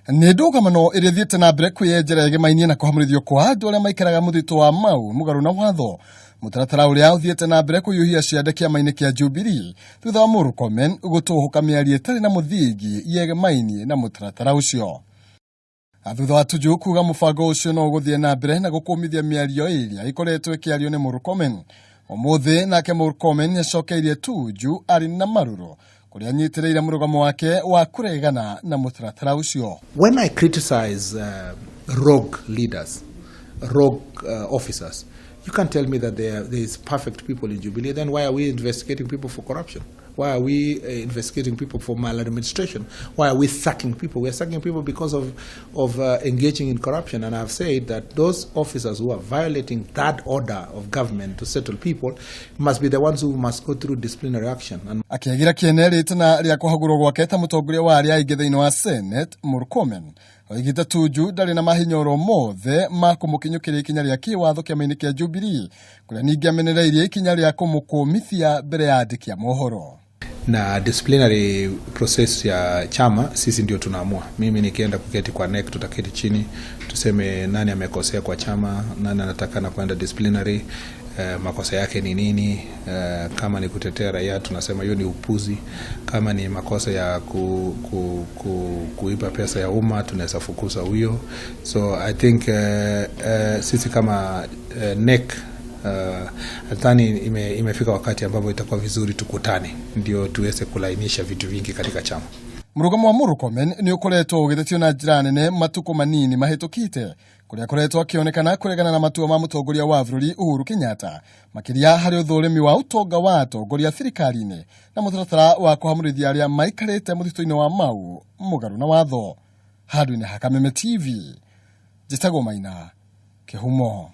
Nĩ ndũgamano ĩrĩa ĩthiĩte na mbere kwĩyenjera ĩgemainie na kũhamũrithio kwa andũ arĩa maikaraga mũthitũ wa Mau mũgarũ na watho. Mũtaratara ũrĩa ũthiĩte na mbere kũhiũhia ciande kĩama-inĩ kĩa Jubilee thutha wa Murkomen gũtũũhũka mĩario ĩtarĩ na mũthingi yegemainie na mũtaratara ũcio. Thutha wa Tuju kuuga mũbango ũcio no ũgũthiĩ na mbere na gũkũmithia mĩario ĩrĩa ĩkoretwo ĩkĩario nĩ Murkomen. Ũmũthĩ nake Murkomen nĩacokeirie Tuju arĩ na marũrũ kũrĩa anyitĩrĩire mũrũgamo wake wa kũregana na mũtaratara ũcio. When I criticize rogue leaders, rogue officers, you can't tell me that there is perfect people in Jubilee. Then why are we investigating people for corruption? Why are we investigating people for maladministration? Why are we sacking people? We're sacking people because of engaging in corruption. And I've said that those officers who are violating that order of government to settle people must be the ones who must go through disciplinary action. Akĩagira kĩene rĩtana rĩa kũhagũrwo gwake ta mũtongoria wa arĩa aingĩ thĩinĩ wa Senate, Murkomen oigĩte Tuju ndarĩ na mahinyoro mothe ma kũmũkinyũkĩria ikinya rĩa kĩwatho kĩama-inĩ kĩa Jubilee, kũrĩa ningĩ amenereirie ikinya rĩa kũmũkũmithia mbere ya andĩki a mohoro. Na disciplinary process ya chama sisi ndio tunaamua. Mimi nikienda kuketi kwa NEC tutaketi chini tuseme nani amekosea kwa chama, nani anataka na kwenda disciplinary, makosa yake ni nini. Kama ni kutetea raia tunasema hiyo ni upuzi. Kama ni makosa ya kuiba pesa ya umma tunaweza fukuza huyo. So I think sisi kama NEC nadhani imefika wakati ambapo itakuwa vizuri tukutane ndio tuweze kulainisha vitu vingi katika chama. Mũrũgamo wa Murkomen nĩ ũkoretwo ũgĩthetio na njĩra nene matukũ manini mahĩtũkĩte, kũrĩa akoretwo akĩonekana kũregana na matua ma mũtongoria wa bũrũri Uhuru Kenyatta makĩria harĩ ũthũrimi wa ũtonga wa atongoria thirikari-inĩ na mũtaratara wa kũhamũrithia arĩa maikarĩte mũthitũ-inĩ wa Mau mũgarũ na watho. Handũ-inĩ ha Kameme TV, njĩtagwo Maina Kĩhumo.